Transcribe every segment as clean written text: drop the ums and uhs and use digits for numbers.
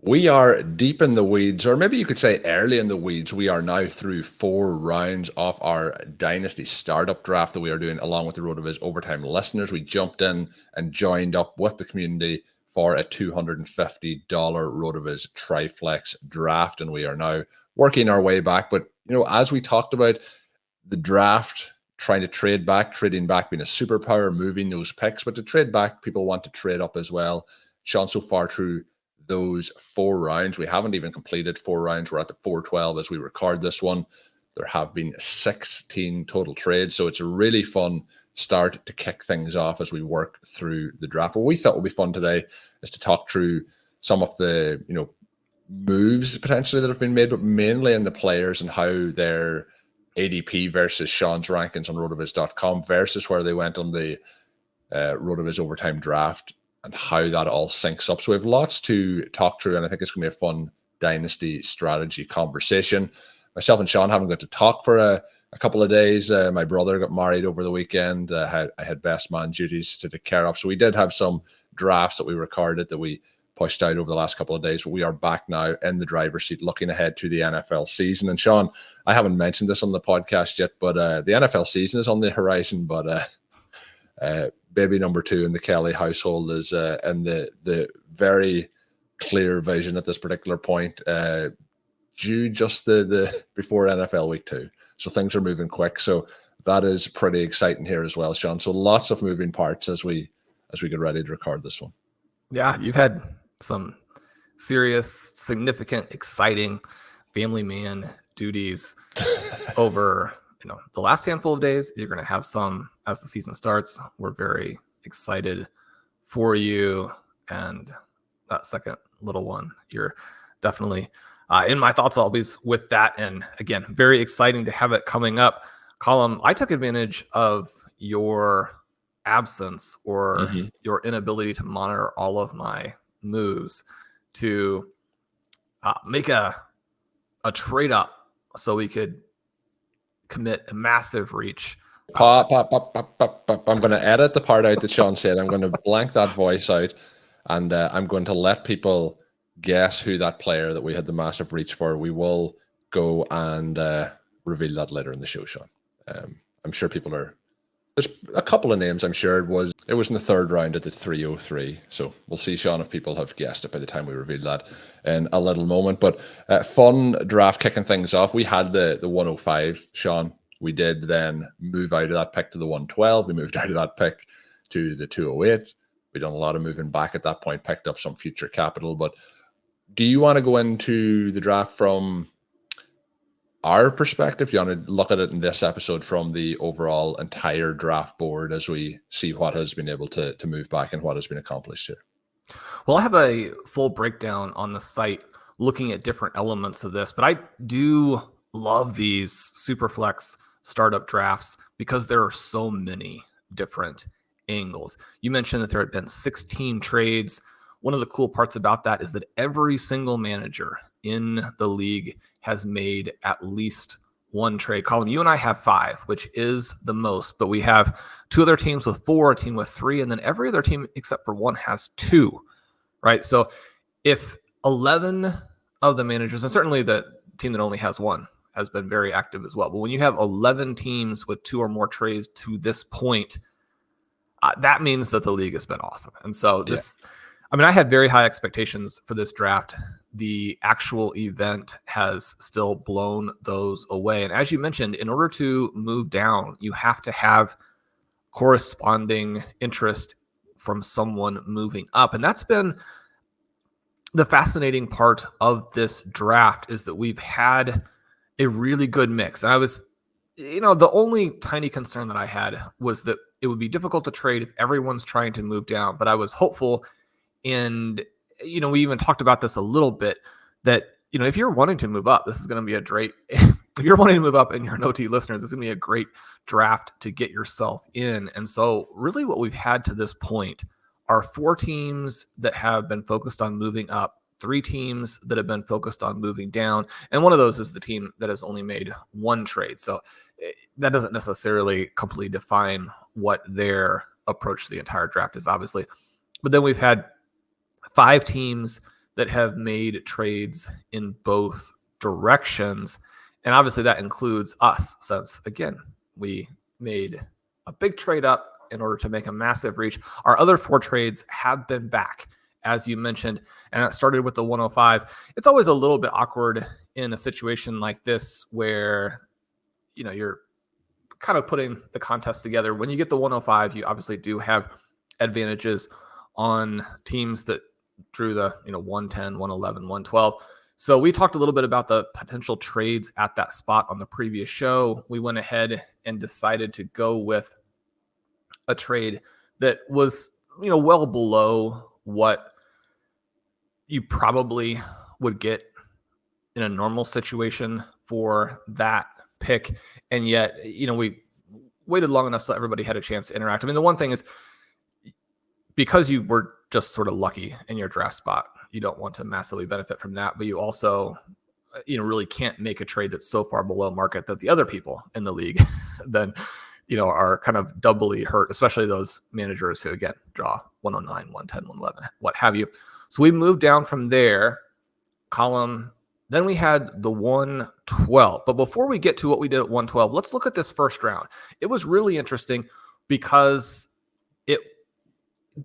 We are deep in the weeds, or maybe you could say early in the weeds. We are now through 4 rounds of our Dynasty Startup draft that we are doing along with the RotoViz Overtime listeners. We jumped in and joined up with the community for a $250 RotoViz Triflex draft, and we are now working our way back. But, as we talked about the draft, trying to trading back being a superpower, moving those picks, but to trade back, people want to trade up as well. Shawn, so far through those 4 rounds, we haven't even completed 4 rounds. We're at the 412 as we record this one. There have been 16 total trades, so it's a really fun start to kick things off as we work through the draft. What we thought would be fun today is to talk through some of the moves potentially that have been made, but mainly in the players and how their ADP versus Shawn's rankings on rotoviz.com versus where they went on the RotoViz Overtime draft, and how that all syncs up. So we have lots to talk through, and I think it's going to be a fun Dynasty strategy conversation. Myself and Shawn haven't got to talk for a couple of days. My brother got married over the weekend. I had best man duties to take care of. So we did have some drafts that we recorded that we pushed out over the last couple of days, but we are back now in the driver's seat looking ahead to the NFL season. And Shawn, I haven't mentioned this on the podcast yet, but the NFL season is on the horizon, but baby number 2 in the Kelly household is in the very clear vision at this particular point, due just the before NFL week 2. So things are moving quick. So that is pretty exciting here as well, Shawn. So lots of moving parts as we get ready to record this one. Yeah, you've had some serious, significant, exciting family man duties over the last handful of days. You're going to have some as the season starts. We're very excited for you. And that second little one, you're definitely in my thoughts always with that. And again, very exciting to have it coming up. Colm, I took advantage of your absence or your inability to monitor all of my moves to make a trade up so we could commit a massive reach. I'm going to edit the part out that Shawn said. I'm going to blank that voice out, and I'm going to let people guess who that player that we had the massive reach for. We will go and reveal that later in the show, Shawn. I'm sure people are. There's a couple of names. I'm sure it was in the 3rd round at the 303. So we'll see, Shawn, if people have guessed it by the time we reveal that in a little moment. But fun draft kicking things off. We had the 105, Shawn. We did then move out of that pick to the 112. We moved out of that pick to the 208. We done a lot of moving back at that point, picked up some future capital. But do you want to go into the draft from our perspective? Do you want to look at it in this episode from the overall entire draft board as we see what has been able to move back and what has been accomplished here? Well, I have a full breakdown on the site looking at different elements of this, but I do love these Superflex startup drafts because there are so many different angles. You mentioned that there had been 16 trades. One of the cool parts about that is that every single manager in the league has made at least one trade. Colm, you and I have 5, which is the most, but we have 2 other teams with 4, a team with 3, and then every other team except for 1 has 2, right? So if 11 of the managers, and certainly the team that only has 1 has been very active as well, but when you have 11 teams with 2 or more trades to this point, that means that the league has been awesome. And so this, I had very high expectations for this draft. The actual event has still blown those away. And as you mentioned, in order to move down, you have to have corresponding interest from someone moving up. And that's been the fascinating part of this draft, is that we've had a really good mix. And I was, the only tiny concern that I had was that it would be difficult to trade if everyone's trying to move down. But I was hopeful, and we even talked about this a little bit, that if you're wanting to move up, this is going to be a great. If you're wanting to move up and you're an OT listener, this is going to be a great draft to get yourself in. And so, really, what we've had to this point are 4 teams that have been focused on moving up, 3 teams that have been focused on moving down, and one of those is the team that has only made 1 trade. So that doesn't necessarily completely define what their approach to the entire draft is, obviously. But then we've had 5 teams that have made trades in both directions. And obviously that includes us, since again, we made a big trade up in order to make a massive reach. Our other 4 trades have been back, as you mentioned, and that started with the 105. It's always a little bit awkward in a situation like this where, you're kind of putting the contest together. When you get the 105, you obviously do have advantages on teams that drew the 110, 111, 112. So we talked a little bit about the potential trades at that spot on the previous show. We went ahead and decided to go with a trade that was, well below what you probably would get in a normal situation for that pick. And yet, we waited long enough so everybody had a chance to interact. I mean, the one thing is, because you were just sort of lucky in your draft spot, you don't want to massively benefit from that, but you also, really can't make a trade that's so far below market that the other people in the league then, are kind of doubly hurt, especially those managers who, again, draw 109, 110, 111, what have you. So we moved down from there, Colm. Then we had the 112. But before we get to what we did at 112, let's look at this first round. It was really interesting because it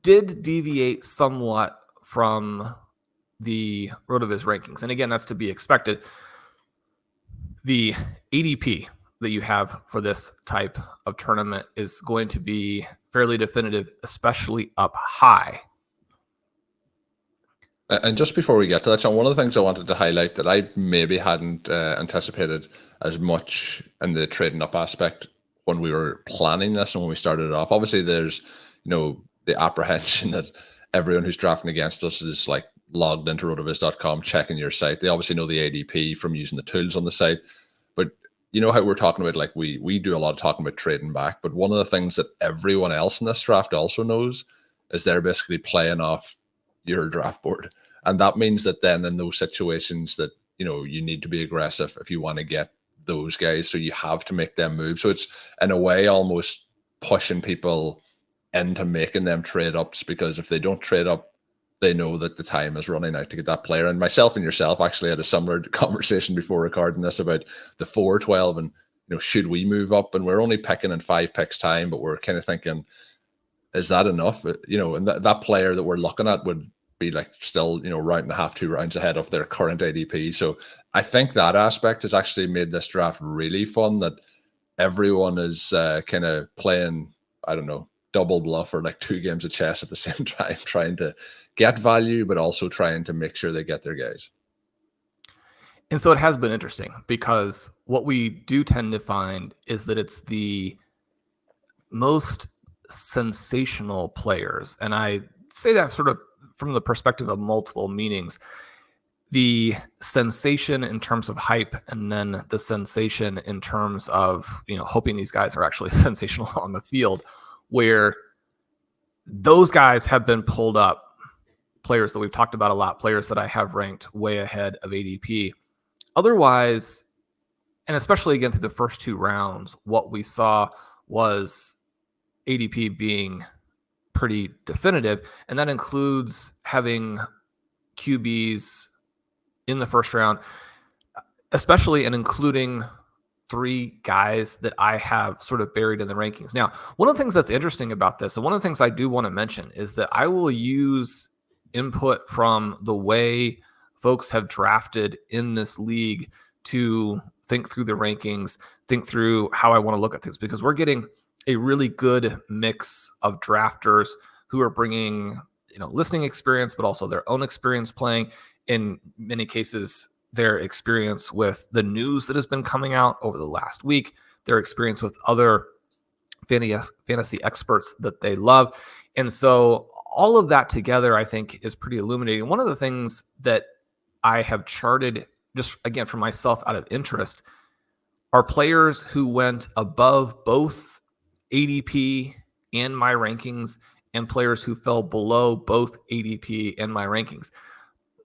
did deviate somewhat from the RotoViz rankings. And again, that's to be expected. The ADP that you have for this type of tournament is going to be fairly definitive, especially up high. And just before we get to that, Shawn, one of the things I wanted to highlight that I maybe hadn't anticipated as much in the trading up aspect when we were planning this and when we started it off. Obviously, there's, the apprehension that everyone who's drafting against us is like logged into rotoviz.com, checking your site. They obviously know the ADP from using the tools on the site. But how we're talking about, like we do a lot of talking about trading back. But one of the things that everyone else in this draft also knows is they're basically playing off your draft board. And that means that then in those situations that, you need to be aggressive if you want to get those guys. So you have to make them move. So it's in a way almost pushing people into making them trade ups, because if they don't trade up, they know that the time is running out to get that player. And myself and yourself actually had a similar conversation before recording this about the 412 and, should we move up? And we're only picking in 5 picks time, but we're kind of thinking, is that enough? And that player that we're looking at would be like still, round and a half, 2 rounds ahead of their current ADP. So I think that aspect has actually made this draft really fun, that everyone is kind of playing, I don't know, double bluff or like 2 games of chess at the same time, trying to get value, but also trying to make sure they get their guys. And so it has been interesting, because what we do tend to find is that it's the most sensational players. And I say that sort of from the perspective of multiple meanings. The sensation in terms of hype, and then the sensation in terms of, hoping these guys are actually sensational on the field, where those guys have been pulled up, players that we've talked about a lot, players that I have ranked way ahead of ADP. Otherwise, and especially again through the first 2 rounds, what we saw was ADP being pretty definitive, and that includes having QBs in the first round, especially, and including 3 guys that I have sort of buried in the rankings. Now, one of the things that's interesting about this, and one of the things I do want to mention, is that I will use input from the way folks have drafted in this league to think through the rankings, think through how I want to look at things, because we're getting a really good mix of drafters who are bringing, listening experience, but also their own experience playing. In many cases, their experience with the news that has been coming out over the last week, their experience with other fantasy experts that they love. And so all of that together, I think, is pretty illuminating. One of the things that I have charted, just again for myself out of interest, are players who went above both ADP and my rankings, and players who fell below both ADP and my rankings.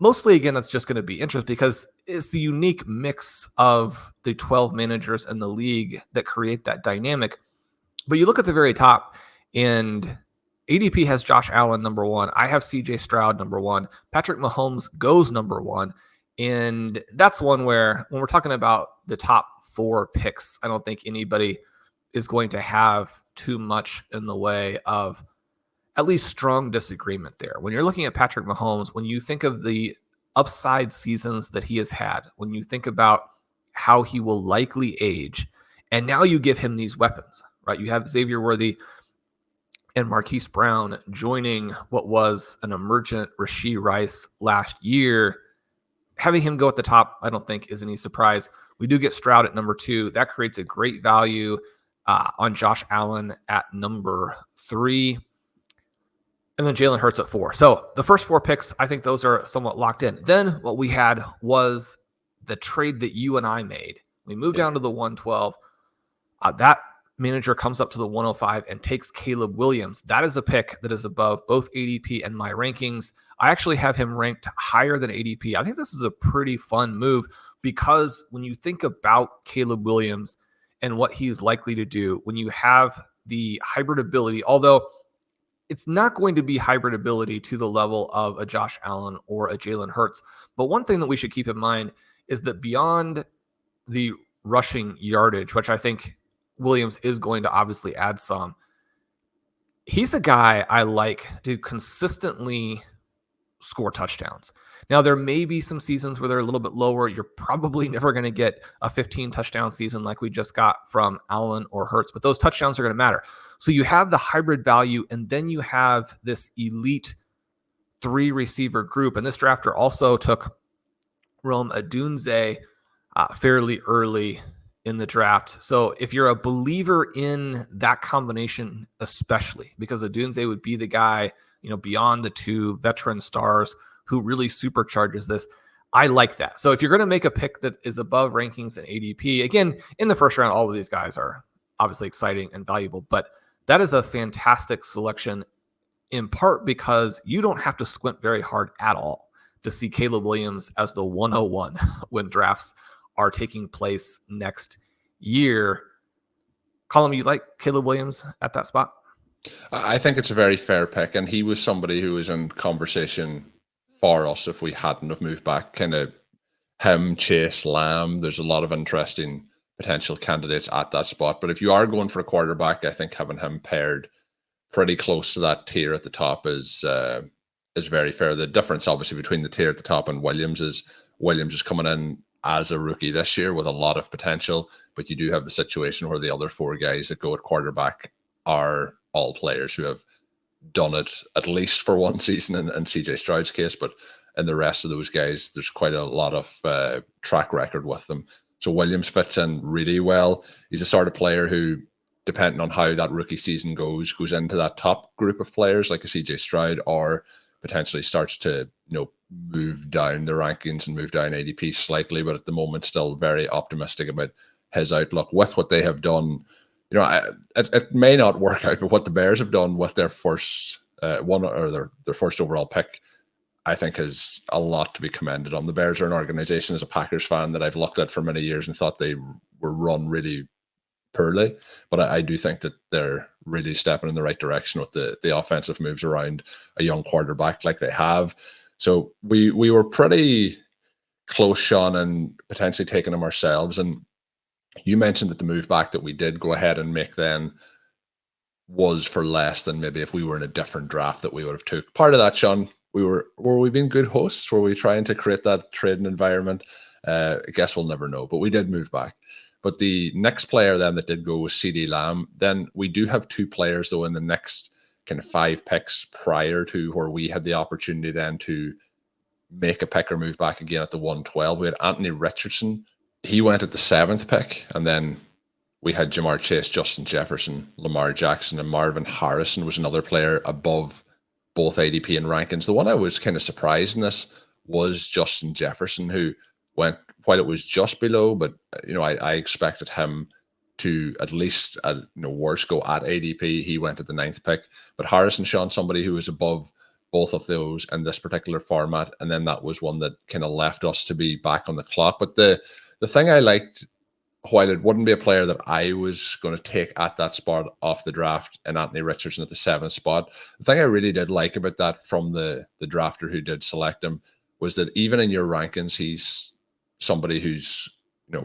Mostly, again, that's just going to be interest, because it's the unique mix of the 12 managers in the league that create that dynamic. But you look at the very top, and ADP has Josh Allen number 1. I have CJ Stroud number 1. Patrick Mahomes goes number 1. And that's one where when we're talking about the top 4 picks, I don't think anybody is going to have too much in the way of at least strong disagreement there. When you're looking at Patrick Mahomes, when you think of the upside seasons that he has had, when you think about how he will likely age, and now you give him these weapons, right? You have Xavier Worthy and Marquise Brown joining what was an emergent Rashee Rice last year. Having him go at the top, I don't think is any surprise. We do get Stroud at number 2. That creates a great value on Josh Allen at number 3. And then Jalen Hurts at 4. So the first 4 picks, I think those are somewhat locked in. Then what we had was the trade that you and I made. We moved down to the 112. That manager comes up to the 105 and takes Caleb Williams. That is a pick that is above both ADP and my rankings. I actually have him ranked higher than ADP. I think this is a pretty fun move because when you think about Caleb Williams and what he's likely to do, when you have the hybrid ability, although it's not going to be hybrid ability to the level of a Josh Allen or a Jalen Hurts. But one thing that we should keep in mind is that beyond the rushing yardage, which I think Williams is going to obviously add some, he's a guy I like to consistently score touchdowns. Now, there may be some seasons where they're a little bit lower. You're probably never going to get a 15 touchdown season like we just got from Allen or Hurts, but those touchdowns are going to matter. So you have the hybrid value, and then you have this elite 3 receiver group. And this drafter also took Rome Odunze fairly early in the draft. So if you're a believer in that combination, especially because Odunze would be the guy, beyond the 2 veteran stars who really supercharges this, I like that. So if you're going to make a pick that is above rankings and ADP, again, in the first round, all of these guys are obviously exciting and valuable, but that is a fantastic selection in part because you don't have to squint very hard at all to see Caleb Williams as the 101 when drafts are taking place next year. Colm, you like Caleb Williams at that spot? I think it's a very fair pick, and he was somebody who was in conversation for us if we hadn't have moved back. Kind of him, Chase, Lamb. There's a lot of interesting potential candidates at that spot. But if you are going for a quarterback, I think having him paired pretty close to that tier at the top is very fair. The difference, obviously, between the tier at the top and Williams is coming in as a rookie this year with a lot of potential, but you do have the situation where the other 4 guys that go at quarterback are all players who have done it at least for one season in CJ Stroud's case, but in the rest of those guys, there's quite a lot of track record with them. So Williams fits in really well. He's a sort of player who, depending on how that rookie season goes into that top group of players like a CJ Stroud, or potentially starts to move down the rankings and move down ADP slightly, but at the moment still very optimistic about his outlook with what they have done. It may not work out, but what the Bears have done with their first their first overall pick, I think is a lot to be commended on. The Bears are an organization, as a Packers fan, that I've looked at for many years and thought they were run really poorly, but I do think that they're really stepping in the right direction with the offensive moves around a young quarterback like they have. So we were pretty close, Shawn, and potentially taking him ourselves. And you mentioned that the move back that we did go ahead and make then was for less than maybe if we were in a different draft that we would have took. Part of that, Shawn, were we being good hosts? Were we trying to create that trading environment? I guess we'll never know, but we did move back. But the next player then that did go was CD Lamb. Then we do have 2 players, though, in the next kind of 5 picks prior to where we had the opportunity then to make a pick or move back again at the 112. We had Anthony Richardson. He went at the 7th pick, and then we had Jamar Chase, Justin Jefferson, Lamar Jackson, and Marvin Harrison was another player above both ADP and rankings. The one I was kind of surprised in this was Justin Jefferson, who went, while it was just below, but I expected him to at least worse go at ADP. He went at the 9th pick, but Harrison, Shawn, somebody who was above both of those in this particular format, and then that was one that kind of left us to be back on the clock. But the thing I liked while it wouldn't be a player that I was going to take at that spot off the draft, and Anthony Richardson at the 7th spot, the thing I really did like about that from the drafter who did select him was that even in your rankings, he's somebody who's,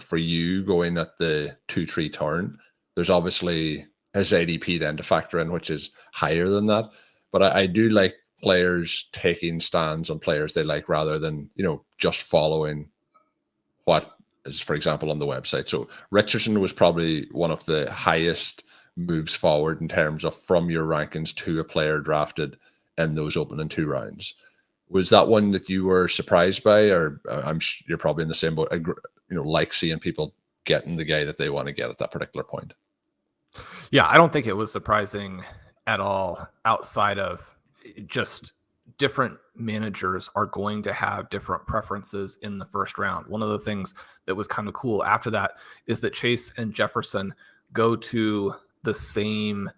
for you going at the 2-3 turn, there's obviously his ADP then to factor in, which is higher than that. But I do like players taking stands on players they like rather than, just following what is, for example, on the website. So Richardson was probably one of the highest moves forward in terms of from your rankings to a player drafted in those opening 2 rounds. Was that one that you were surprised by, or you're probably in the same boat? Like seeing people getting the guy that they want to get at that particular point. Yeah, I don't think it was surprising at all, outside of just different managers are going to have different preferences in the first round. One of the things that was kind of cool after that is that Chase and Jefferson go to the same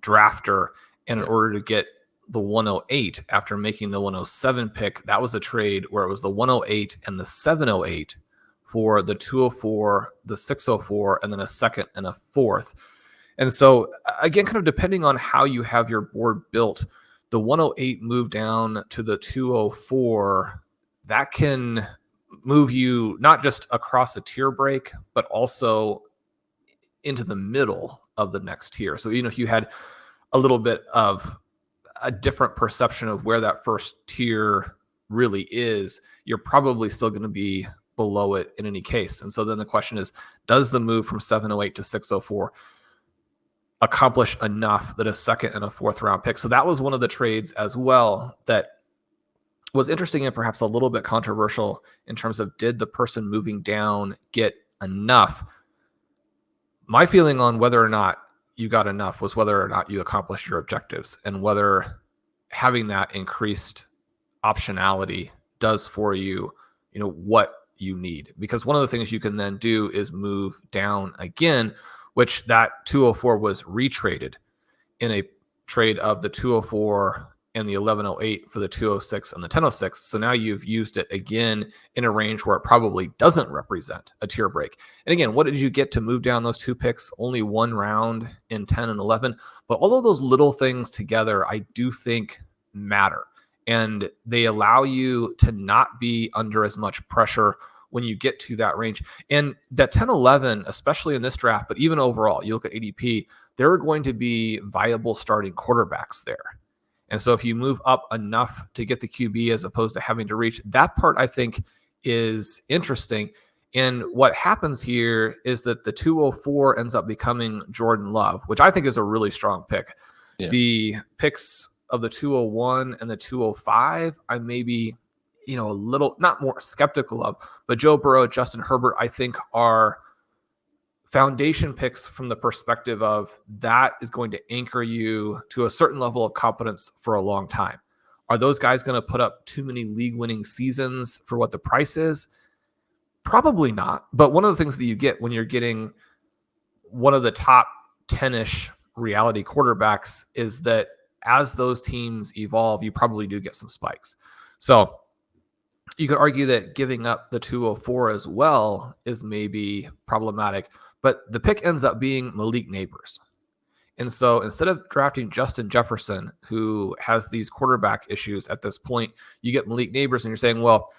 drafter, and in order to get the 108 after making the 107 pick, that was a trade where it was the 108 and the 708 for the 204, the 604, and then a 2nd and a 4th. And so again, kind of depending on how you have your board built, the 108 move down to the 204, that can move you not just across a tier break, but also into the middle of the next tier. So, if you had a little bit of a different perception of where that first tier really is, you're probably still going to be below it in any case. And so then the question is, does the move from 708 to 604 accomplish enough that a 2nd and a 4th round pick? So that was one of the trades as well that was interesting and perhaps a little bit controversial in terms of, did the person moving down get enough? My feeling on whether or not you got enough was whether or not you accomplished your objectives, and whether having that increased optionality does for you, what you need. Because one of the things you can then do is move down again, which that 204 was retraded in a trade of the 204 and the 1108 for the 206 and the 1006. So now you've used it again in a range where it probably doesn't represent a tier break. And again, what did you get to move down those 2 picks? Only 1 round in 10 and 11. But all of those little things together, I do think matter. And they allow you to not be under as much pressure when you get to that range. And that 10-11, especially in this draft, but even overall, you look at ADP, there are going to be viable starting quarterbacks there. And so if you move up enough to get the QB as opposed to having to reach, that part I think is interesting. And what happens here is that the 204 ends up becoming Jordan Love, which I think is a really strong pick. Yeah. The picks of the 201 and the 205, I maybe a little, not more skeptical of, but Joe Burrow, Justin Herbert, I think are foundation picks from the perspective of that is going to anchor you to a certain level of competence for a long time. Are those guys going to put up too many league winning seasons for what the price is? Probably not. But one of the things that you get when you're getting one of the top 10-ish reality quarterbacks is that as those teams evolve, you probably do get some spikes. So you could argue that giving up the 204 as well is maybe problematic, but the pick ends up being Malik Neighbors. And so instead of drafting Justin Jefferson, who has these quarterback issues at this point, you get Malik Neighbors, and you're saying, well,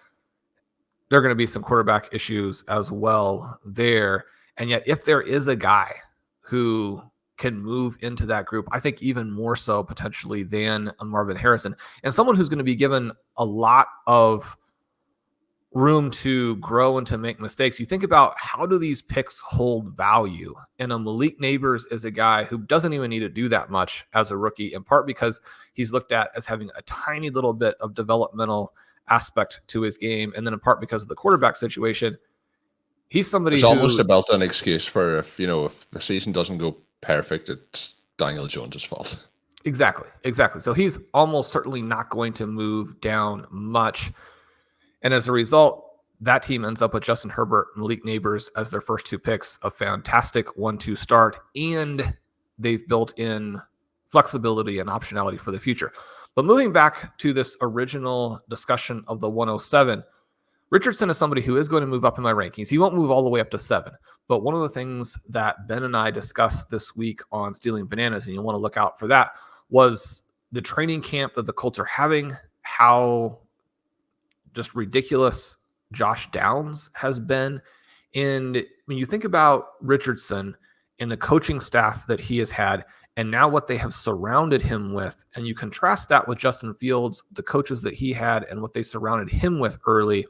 there are going to be some quarterback issues as well there. And yet if there is a guy who can move into that group, I think even more so potentially than a Marvin Harrison, and someone who's going to be given a lot of room to grow and to make mistakes. You think about, how do these picks hold value? And a Malik Neighbors is a guy who doesn't even need to do that much as a rookie, in part because he's looked at as having a tiny little bit of developmental aspect to his game, and then in part because of the quarterback situation. He's somebody It's almost a built-in excuse for if the season doesn't go perfect, it's Daniel Jones's fault. Exactly. So he's almost certainly not going to move down much. And as a result, that team ends up with Justin Herbert, Malik Neighbors as their first 2 picks, a fantastic 1-2 start, and they've built in flexibility and optionality for the future. But moving back to this original discussion of the 107, Richardson is somebody who is going to move up in my rankings. He won't move all the way up to 7. But one of the things that Ben and I discussed this week on Stealing Bananas, and you'll want to look out for that, was the training camp that the Colts are having, how just ridiculous Josh Downs has been. And when you think about Richardson and the coaching staff that he has had, and now what they have surrounded him with, and you contrast that with Justin Fields, the coaches that he had, and what they surrounded him with early,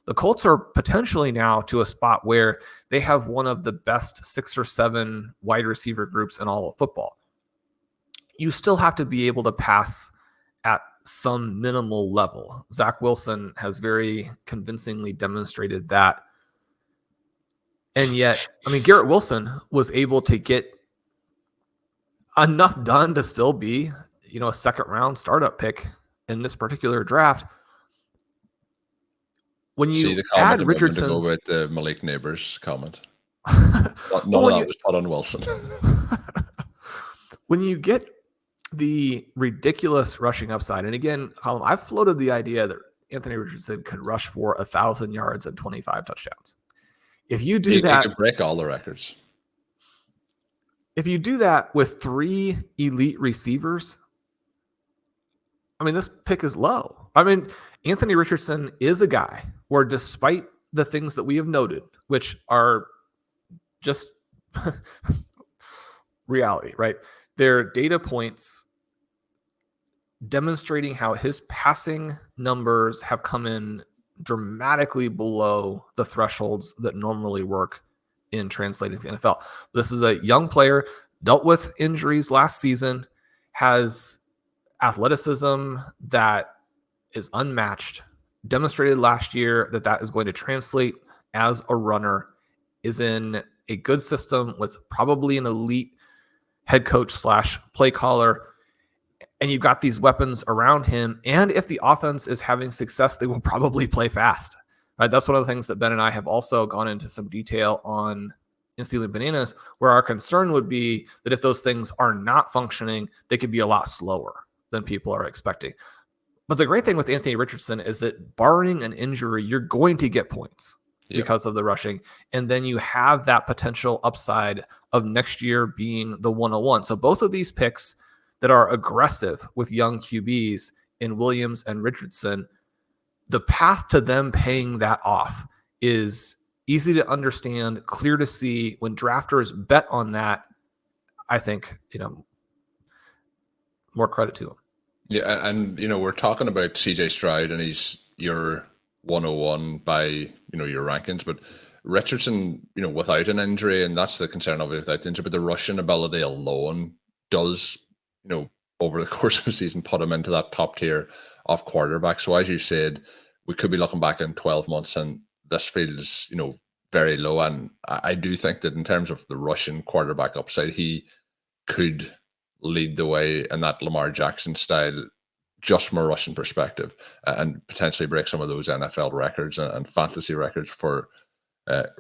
the Colts are potentially now to a spot where they have one of the best 6 or 7 wide receiver groups in all of football. You still have to be able to pass at some minimal level. Zach Wilson has very convincingly demonstrated that. And yet, I mean, Garrett Wilson was able to get enough done to still be, a second-round startup pick in this particular draft. When you see the comment add Richardson's, about the Malik Neighbors comment, none of that was put on Wilson. When you get the ridiculous rushing upside, and again, Colm, I've floated the idea that Anthony Richardson could rush for 1,000 yards and 25 touchdowns. If you do that, he could break all the records. If you do that with 3 elite receivers, I mean, this pick is low. I mean, Anthony Richardson is a guy where, despite the things that we have noted, which are just reality, right? They're data points demonstrating how his passing numbers have come in dramatically below the thresholds that normally work in translating to the NFL. This is a young player, dealt with injuries last season, has athleticism that is unmatched, demonstrated last year that is going to translate as a runner, is in a good system with probably an elite head coach / play caller, and you've got these weapons around him. And if the offense is having success, they will probably play fast. Right? That's one of the things that Ben and I have also gone into some detail on in Stealing Bananas, where our concern would be that if those things are not functioning, they could be a lot slower than people are expecting. But the great thing with Anthony Richardson is that barring an injury, you're going to get points because of the rushing. And then you have that potential upside of next year being the 101. So both of these picks that are aggressive with young QBs in Williams and Richardson, the path to them paying that off is easy to understand, clear to see. When drafters bet on that, I think, more credit to them. Yeah, and we're talking about CJ Stroud, and he's your 101 by your rankings, but Richardson, without an injury, and that's the concern of it without the injury, but the rushing ability alone does, over the course of the season, put him into that top tier of quarterbacks. So as you said, we could be looking back in 12 months, and this feels, very low. And I do think that in terms of the Russian quarterback upside, he could lead the way in that Lamar Jackson style, just from a Russian perspective, and potentially break some of those NFL records and fantasy records for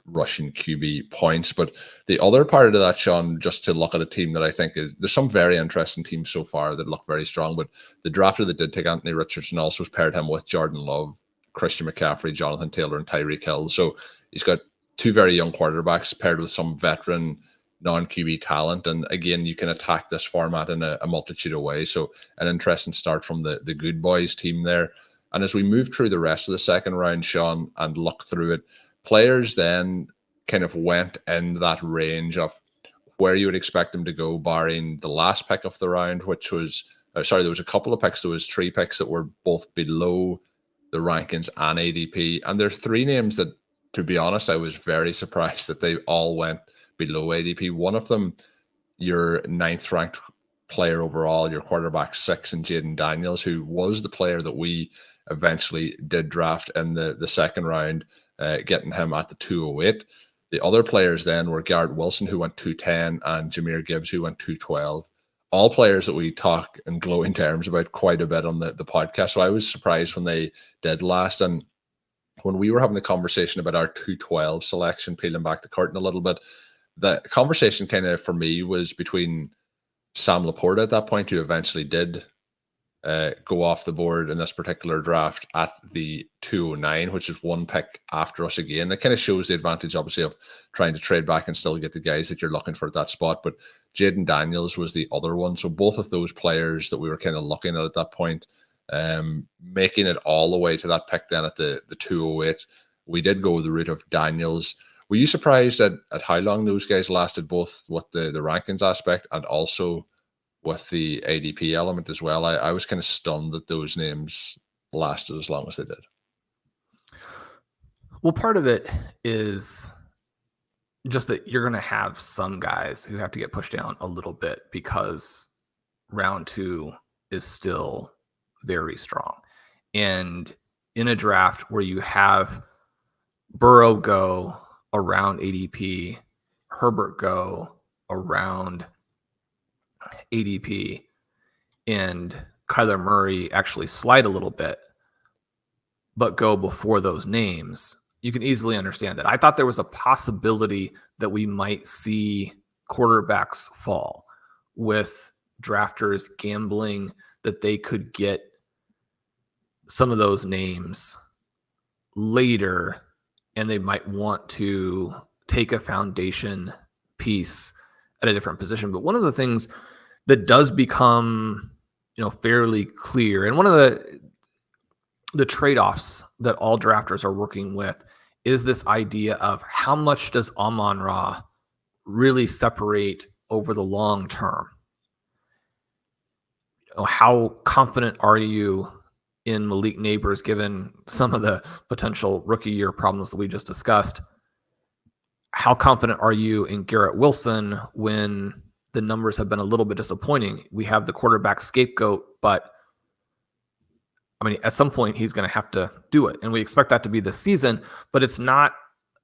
Russian QB points. But the other part of that, Shawn, just to look at a team that I think there's some very interesting teams so far that look very strong, but the drafter that did take Anthony Richardson also paired him with Jordan Love, Christian McCaffrey, Jonathan Taylor, and Tyreek Hill. So he's got 2 very young quarterbacks paired with some veteran non-QB talent. And again, you can attack this format in a multitude of ways. So an interesting start from the Good Boys team there. And as we move through the rest of the second round, Shawn, and look through it, players then kind of went in that range of where you would expect them to go, barring the last pick of the round, which was, there was a couple of picks. There was 3 picks that were both below the rankings and ADP. And there are 3 names that, to be honest, I was very surprised that they all went below ADP. One of them, your 9th ranked player overall, your quarterback 6, and Jayden Daniels, who was the player that we eventually did draft in the second round, getting him at the 208. The other players then were Garrett Wilson, who went 210, and Jahmyr Gibbs, who went 212. All players that we talk in glowing terms about quite a bit on the podcast. So I was surprised when they did last. And when we were having the conversation about our 212 selection, peeling back the curtain a little bit, the conversation kind of for me was between Sam Laporta at that point, who eventually did go off the board in this particular draft at the 209, which is one pick after us again. It kind of shows the advantage, obviously, of trying to trade back and still get the guys that you're looking for at that spot. But Jayden Daniels was the other one. So both of those players that we were kind of looking at that point, making it all the way to that pick then at the 208, we did go the route of Daniels. Were you surprised at how long those guys lasted, both with the rankings aspect and also with the ADP element as well? I was kind of stunned that those names lasted as long as they did. Well, part of it is just that you're going to have some guys who have to get pushed down a little bit because round 2 is still very strong. And in a draft where you have Burrow go around ADP, Herbert go around ADP, and Kyler Murray actually slide a little bit, but go before those names, you can easily understand that. I thought there was a possibility that we might see quarterbacks fall, with drafters gambling that they could get some of those names later, and they might want to take a foundation piece at a different position. But one of the things that does become, fairly clear, and one of the trade-offs that all drafters are working with, is this idea of how much does Amon-Ra really separate over the long term? How confident are you in Malik Neighbors, given some of the potential rookie year problems that we just discussed? How confident are you in Garrett Wilson when the numbers have been a little bit disappointing? We have the quarterback scapegoat, but at some point he's going to have to do it. And we expect that to be this season, but it's not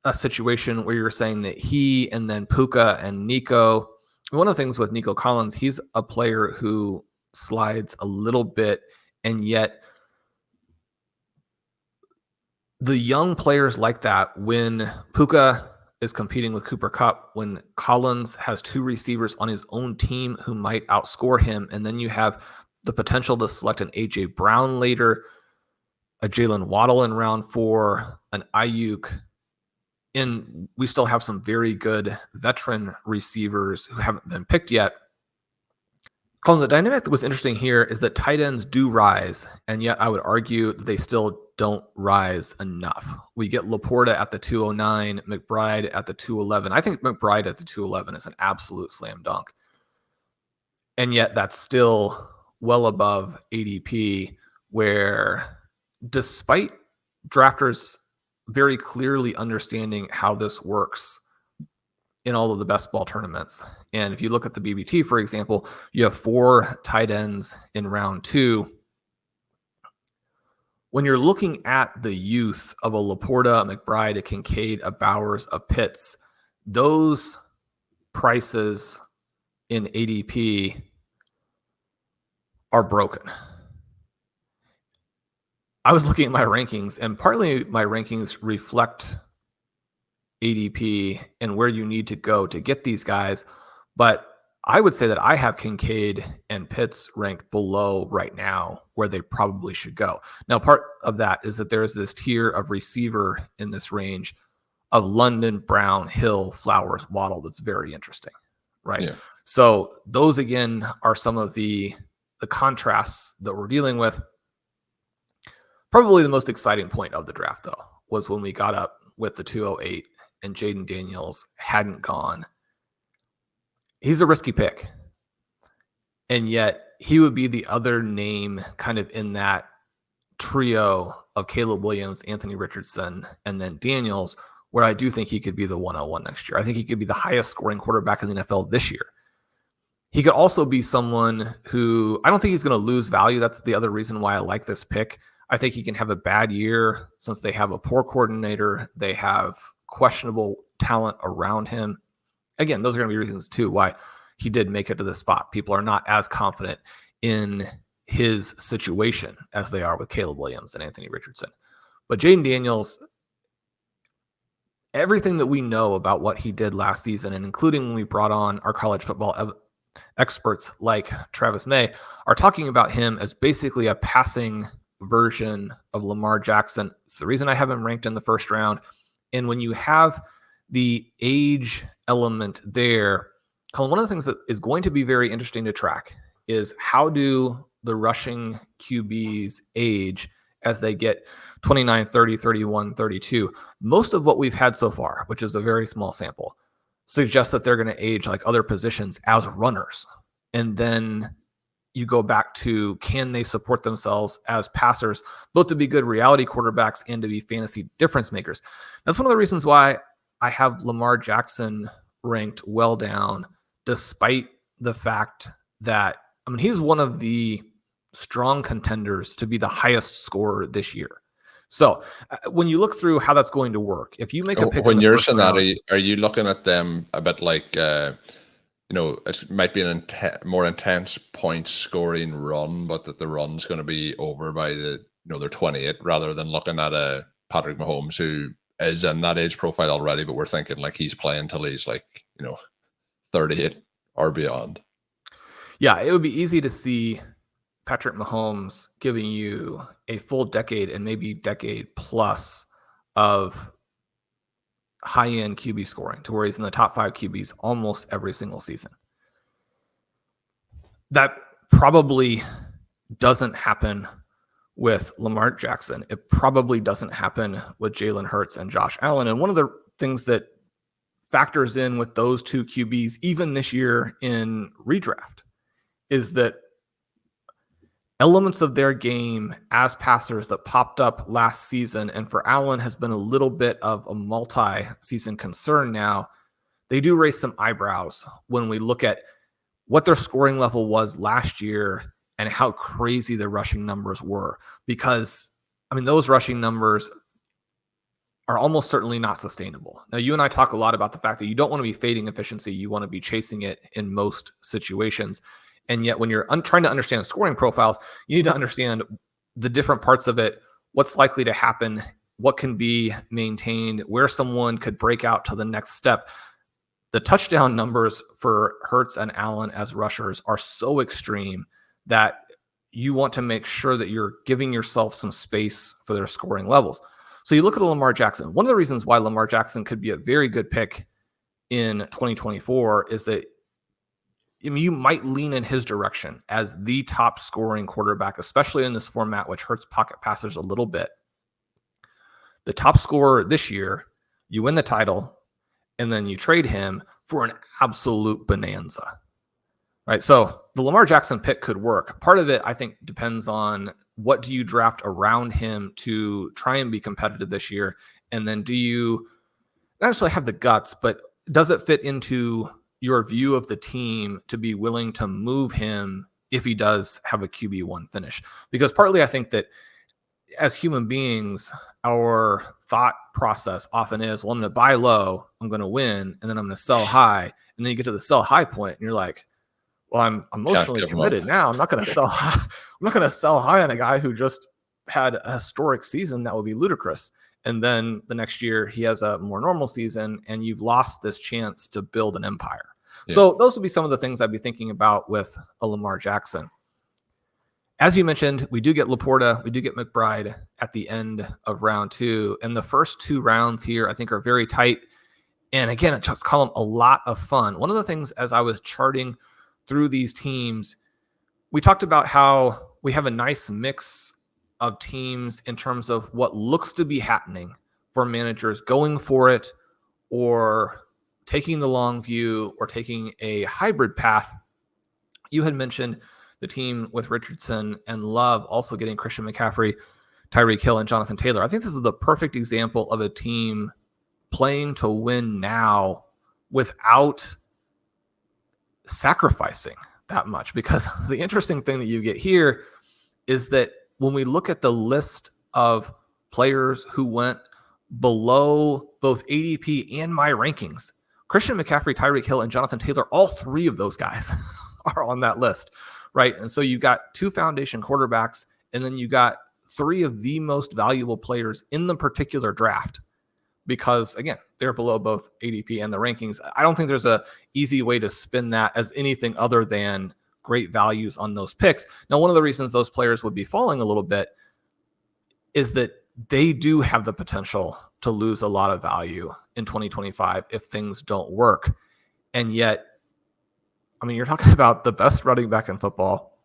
a situation where you're saying that he and then Puka and Nico. One of the things with Nico Collins, he's a player who slides a little bit, and yet the young players like that, when Puka is competing with Cooper Kupp, when Collins has 2 receivers on his own team who might outscore him, and then you have the potential to select an A.J. Brown later, a Jalen Waddle in round 4, an Ayuk, and we still have some very good veteran receivers who haven't been picked yet. Colm, the dynamic that was interesting here is that tight ends do rise, and yet I would argue that they still don't rise enough. We get Laporta at the 209, McBride at the 211. I think McBride at the 211 is an absolute slam dunk. And yet that's still well above ADP, where despite drafters very clearly understanding how this works in all of the best ball tournaments. And if you look at the BBT, for example, you have 4 tight ends in round 2. When you're looking at the youth of a Laporta, a McBride, a Kincaid, a Bowers, a Pitts, those prices in ADP are broken. I was looking at my rankings, and partly my rankings reflect ADP and where you need to go to get these guys. But I would say that I have Kincaid and Pitts ranked below right now where they probably should go. Now, part of that is that there is this tier of receiver in this range of London, Brown, Hill, Flowers, Waddle that's very interesting, right? Yeah. So those, again, are some of the contrasts that we're dealing with. Probably the most exciting point of the draft, though, was when we got up with the 208 and Jayden Daniels hadn't gone. He's a risky pick. And yet he would be the other name kind of in that trio of Caleb Williams, Anthony Richardson, and then Daniels, where I do think he could be the 101 next year. I think he could be the highest scoring quarterback in the NFL this year. He could also be someone who, I don't think he's going to lose value. That's the other reason why I like this pick. I think he can have a bad year since they have a poor coordinator. They have questionable talent around him. Again, those are going to be reasons too why he did make it to this spot. People are not as confident in his situation as they are with Caleb Williams and Anthony Richardson. But Jayden Daniels, everything that we know about what he did last season, and including when we brought on our college football experts like Travis May, are talking about him as basically a passing version of Lamar Jackson. It's the reason I have him ranked in the first round. And when you have the age element there, Colm, one of the things that is going to be very interesting to track is how do the rushing QBs age as they get 29, 30, 31, 32. Most of what we've had so far, which is a very small sample, suggests that they're going to age like other positions as runners. And then you go back to, can they support themselves as passers, both to be good reality quarterbacks and to be fantasy difference makers? That's one of the reasons why I have Lamar Jackson ranked well down, despite the fact that, I mean, he's one of the strong contenders to be the highest scorer this year. So when you look through how that's going to work, if you make a pick when you're saying that, are you looking at them a bit like, it might be an more intense point scoring run, but that the run's going to be over by their 28, rather than looking at a Patrick Mahomes who is in that age profile already, but we're thinking like he's playing till he's 38 or beyond. Yeah, it would be easy to see Patrick Mahomes giving you a full decade and maybe decade plus of high-end QB scoring to where he's in the top 5 QBs almost every single season. That probably doesn't happen with Lamar Jackson. It probably doesn't happen with Jalen Hurts and Josh Allen. And one of the things that factors in with those two QBs, even this year in redraft, is that elements of their game as passers that popped up last season, and for Allen has been a little bit of a multi-season concern now, they do raise some eyebrows when we look at what their scoring level was last year and how crazy their rushing numbers were. Because, I mean, those rushing numbers are almost certainly not sustainable. Now, you and I talk a lot about the fact that you don't want to be fading efficiency. You want to be chasing it in most situations. And yet when you're trying to understand scoring profiles, you need to understand the different parts of it, what's likely to happen, what can be maintained, where someone could break out to the next step. The touchdown numbers for Hurts and Allen as rushers are so extreme that you want to make sure that you're giving yourself some space for their scoring levels. So you look at Lamar Jackson. One of the reasons why Lamar Jackson could be a very good pick in 2024 is that you might lean in his direction as the top scoring quarterback, especially in this format, which hurts pocket passers a little bit. The top scorer this year, you win the title, and then you trade him for an absolute bonanza, right? So the Lamar Jackson pick could work. Part of it, I think, depends on what do you draft around him to try and be competitive this year, and then do you not necessarily have the guts, but does it fit into your view of the team to be willing to move him if he does have a QB1 finish? Because partly I think that as human beings, our thought process often is, well, I'm going to buy low, I'm going to win, and then I'm going to sell high. And then you get to the sell high point and you're like, well, I'm emotionally committed now. I'm not going to sell high. I'm not going to sell high on a guy who just had a historic season. That would be ludicrous. And then the next year he has a more normal season and you've lost this chance to build an empire. Yeah. So those would be some of the things I'd be thinking about with a Lamar Jackson. As you mentioned, we do get Laporta, we do get McBride at the end of round 2. And the first 2 rounds here, I think, are very tight. And again, it just Colm a lot of fun. One of the things as I was charting through these teams, we talked about how we have a nice mix of teams in terms of what looks to be happening for managers going for it or taking the long view or taking a hybrid path. You had mentioned the team with Richardson and Love also getting Christian McCaffrey, Tyreek Hill, and Jonathan Taylor. I think this is the perfect example of a team playing to win now without sacrificing that much. Because the interesting thing that you get here is that when we look at the list of players who went below both ADP and my rankings, Christian McCaffrey, Tyreek Hill, and Jonathan Taylor, all 3 of those guys are on that list, right? And so you got 2 foundation quarterbacks, and then you got 3 of the most valuable players in the particular draft because, again, they're below both ADP and the rankings. I don't think there's a easy way to spin that as anything other than great values on those picks. Now, one of the reasons those players would be falling a little bit is that they do have the potential to lose a lot of value in 2025 if things don't work. And yet, I mean, you're talking about the best running back in football,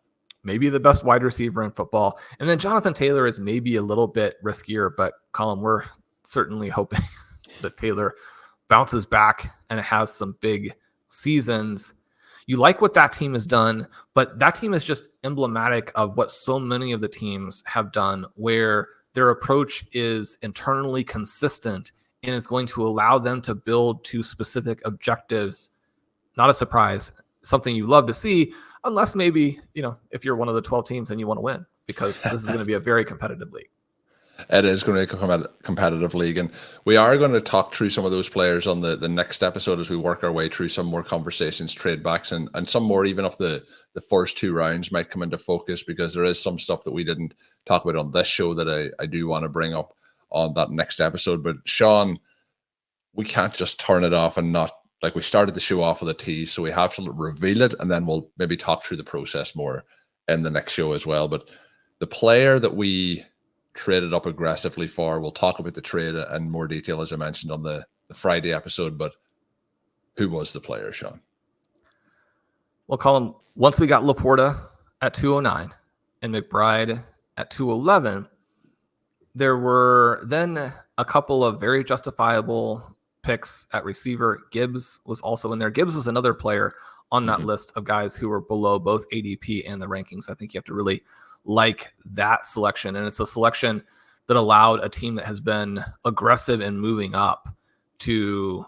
maybe the best wide receiver in football. And then Jonathan Taylor is maybe a little bit riskier, but Colm, we're certainly hoping that Taylor bounces back and has some big seasons. You like what that team has done, but that team is just emblematic of what so many of the teams have done, where their approach is internally consistent and is going to allow them to build to specific objectives. Not a surprise, something you love to see, unless maybe, if you're one of the 12 teams and you want to win, because this is going to be a very competitive league. It is going to become a competitive league, and we are going to talk through some of those players on the next episode as we work our way through some more conversations, trade backs, and some more even of the first two rounds might come into focus, because there is some stuff that we didn't talk about on this show that I do want to bring up on that next episode. But Shawn, we can't just turn it off and not, like, we started the show off with a tease, so we have to reveal it, and then we'll maybe talk through the process more in the next show as well. But the player that we traded up aggressively for, we'll talk about the trade in more detail, as I mentioned on the Friday episode. But who was the player, Shawn? Well, Colm, once we got Laporta at 209 and McBride at 211, there were then a couple of very justifiable picks at receiver. Gibbs was also in there. Gibbs was another player on that list of guys who were below both ADP and the rankings. I think you have to really like that selection. And it's a selection that allowed a team that has been aggressive in moving up to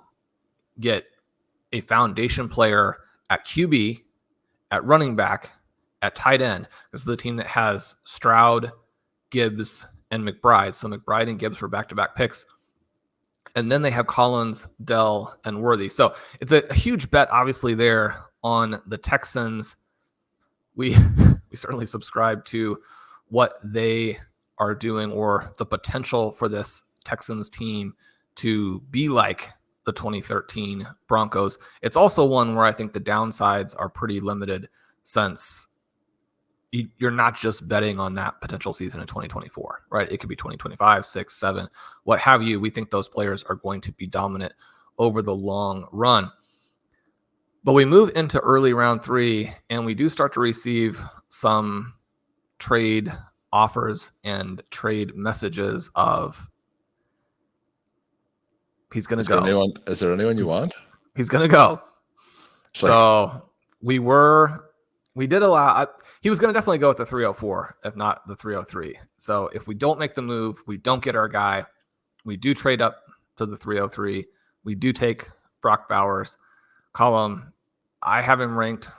get a foundation player at QB, at running back, at tight end. This is the team that has Stroud, Gibbs, and McBride. So McBride and Gibbs were back-to-back picks. And then they have Collins, Dell, and Worthy. So it's a huge bet, obviously, there on the Texans. We certainly subscribe to what they are doing, or the potential for this Texans team to be like the 2013 Broncos. It's also one where I think the downsides are pretty limited, since you're not just betting on that potential season in 2024, right? It could be 2025, 6, 7, what have you. We think those players are going to be dominant over the long run. But we move into early round 3, and we do start to receive some trade offers and trade messages of, he's going to go. Is there anyone you want? He's going to go. So we did allow, he was going to definitely go with the 304, if not the 303. So if we don't make the move, we don't get our guy, we do trade up to the 303. We do take Brock Bowers. Colm, I have him ranked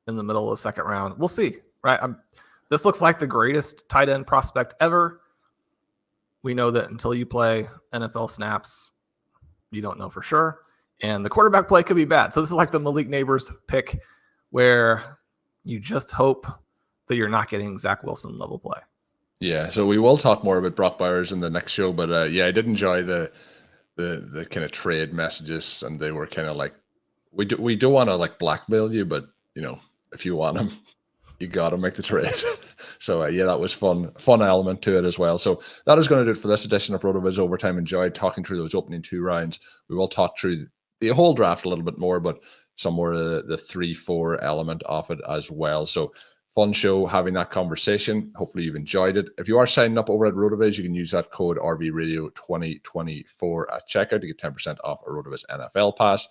in the middle of the second round. We'll see, right? This looks like the greatest tight end prospect ever. We know that until you play NFL snaps, you don't know for sure. And the quarterback play could be bad. So this is like the Malik Neighbors pick, where you just hope that you're not getting Zach Wilson level play. Yeah, so we will talk more about Brock Bowers in the next show. But I did enjoy the kind of trade messages, and they were kind of like, we don't want to like blackmail you, but if you want him, you got to make the trade. So that was fun element to it as well. So that is going to do it for this edition of RotoViz Overtime. Enjoyed talking through those opening 2 rounds. We will talk through the whole draft a little bit more, but some more of the 3-4 element of it as well. So fun show having that conversation. Hopefully you've enjoyed it. If you are signing up over at RotoViz, you can use that code RVRadio2024 at checkout to get 10% off a RotoViz NFL pass.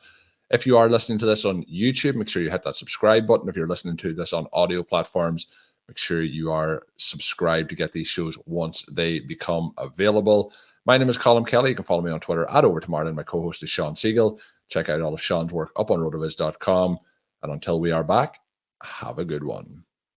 If you are listening to this on YouTube, make sure you hit that subscribe button. If you're listening to this on audio platforms, make sure you are subscribed to get these shows once they become available. My name is Colm Kelly. You can follow me on Twitter at Overtime. My co-host is Shawn Siegele. Check out all of Shawn's work up on rotoviz.com. And until we are back, have a good one.